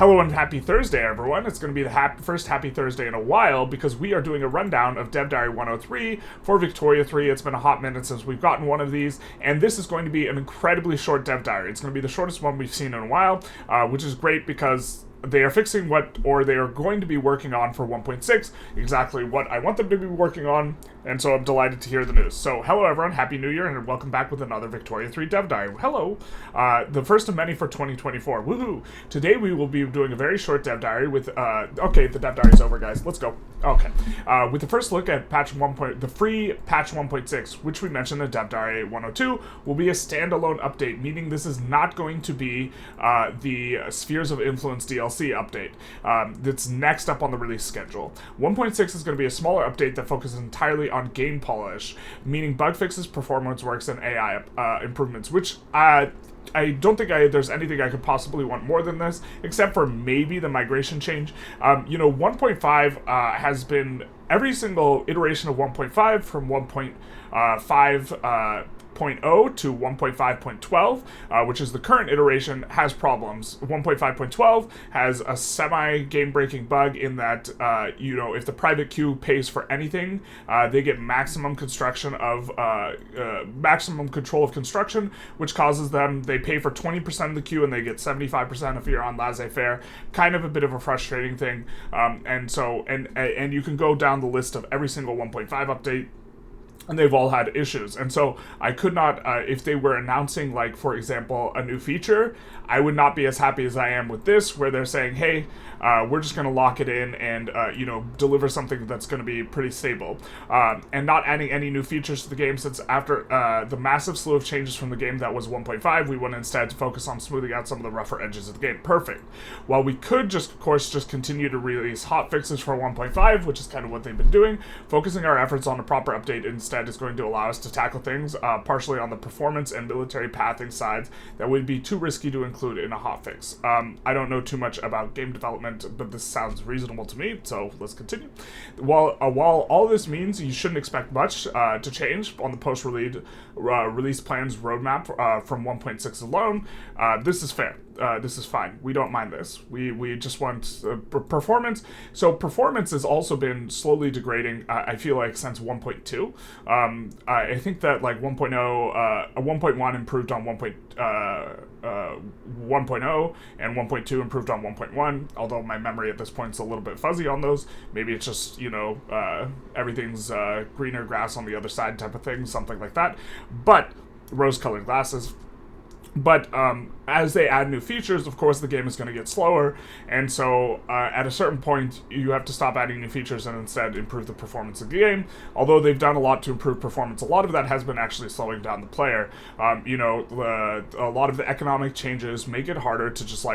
Hello and happy Thursday, everyone. It's going to be the first happy Thursday in a while because we are doing a rundown of Dev Diary 103 for Victoria 3. It's been a hot minute since we've gotten one of these, and this is going to be an incredibly short Dev Diary. It's going to be the shortest one we've seen in a while, which is great because they are fixing they are going to be working on for 1.6, exactly what I want them to be working on, and so I'm delighted to hear the news. So, hello everyone, Happy New Year, and welcome back with another Victoria 3 Dev Diary. Hello! The first of many for 2024. Woohoo! Today we will be doing a very short Dev Diary with, okay, the Dev Diary's over, guys. Let's go. Okay. With the first look at the free patch 1.6, which we mentioned in Dev Diary 102, will be a standalone update, meaning this is not going to be the Spheres of Influence DLC update that's next up on the release schedule. 1.6 is going to be a smaller update that focuses entirely on game polish, meaning bug fixes, performance works, and AI improvements, which I don't think there's anything I could possibly want more than this, except for maybe the migration change. 1.5 has been every single iteration of 1.5 from 1.5 to 1.5.12, which is the current iteration, has problems. 1.5.12 has a semi-game-breaking bug in that, if the private queue pays for anything, they get maximum control of construction, which causes they pay for 20% of the queue and they get 75% if you're on laissez-faire. Kind of a bit of a frustrating thing. And you can go down the list of every single 1.5 update, and they've all had issues. And so I could not, if they were announcing, like, for example, a new feature, I would not be as happy as I am with this, where they're saying, hey, we're just going to lock it in and, deliver something that's going to be pretty stable. And not adding any new features to the game, since after the massive slew of changes from the game that was 1.5, we went instead to focus on smoothing out some of the rougher edges of the game. Perfect. While we could of course, continue to release hot fixes for 1.5, which is kind of what they've been doing, focusing our efforts on a proper update instead is going to allow us to tackle things partially on the performance and military pathing sides that would be too risky to include in a hotfix. I don't know too much about game development, but this sounds reasonable to me, so let's continue. While all this means you shouldn't expect much to change on the post-release plans roadmap from 1.6 alone, this is fair. This is fine. We don't mind this. We just want performance. So performance has also been slowly degrading, I feel like, since 1.2. I think that, like, 1.0, 1.1 improved on 1.0, and 1.2 improved on 1.1, although my memory at this point is a little bit fuzzy on those. Maybe it's just, everything's greener grass on the other side type of thing, something like that. But rose-colored glasses. But as they add new features, of course, the game is going to get slower, and so at a certain point, you have to stop adding new features and instead improve the performance of the game. Although they've done a lot to improve performance, a lot of that has been actually slowing down the player. A lot of the economic changes make it harder to just,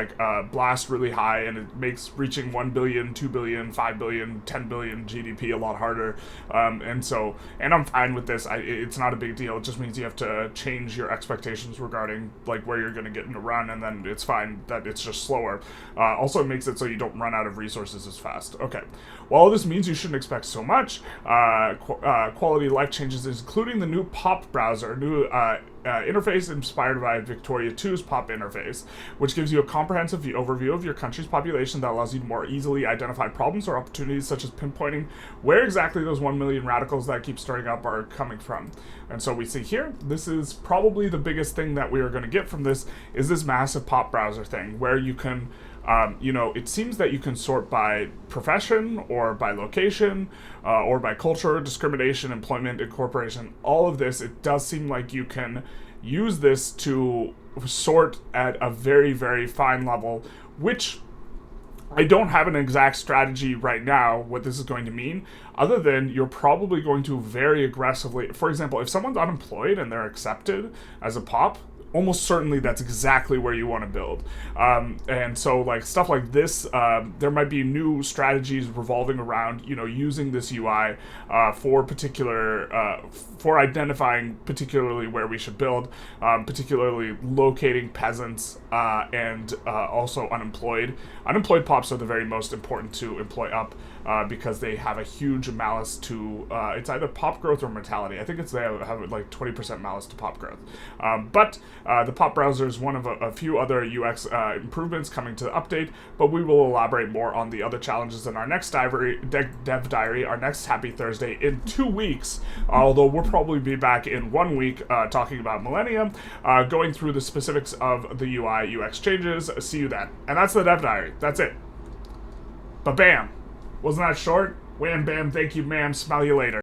blast really high, and it makes reaching 1 billion, 2 billion, 5 billion, 10 billion GDP a lot harder. And I'm fine with this. It's not a big deal. It just means you have to change your expectations regarding where you're going to get in a run, and then it's fine that it's just slower. Also, it makes it so you don't run out of resources as fast. Okay. While this means you shouldn't expect so much, quality of life changes, including the new POP browser, new interface inspired by Victoria 2's POP interface, which gives you a comprehensive overview of your country's population that allows you to more easily identify problems or opportunities, such as pinpointing where exactly those 1 million radicals that keep starting up are coming from. And so we see here, this is probably the biggest thing that we are going to get from this, is this massive POP browser thing, where you can it seems that you can sort by profession or by location or by culture, discrimination, employment, incorporation, all of this. It does seem like you can use this to sort at a very, very fine level, which I don't have an exact strategy right now what this is going to mean, other than you're probably going to very aggressively, for example, if someone's unemployed and they're accepted as a POP, almost certainly that's exactly where you want to build. And so, stuff like this, there might be new strategies revolving around, using this UI for identifying particularly where we should build, particularly locating peasants and also unemployed. Unemployed POPs are the very most important to employ up because they have a huge malice to, it's either POP growth or mortality. I think they have 20% malice to POP growth. But The pop browser is one of a few other UX improvements coming to the update, but we will elaborate more on the other challenges in our next dev diary, our next Happy Thursday in 2 weeks, although we'll probably be back in 1 week talking about Millennium, going through the specifics of the UI UX changes. See you then. And that's the dev diary. That's it. But bam. Wasn't that short? Wham bam, thank you ma'am, smell you later.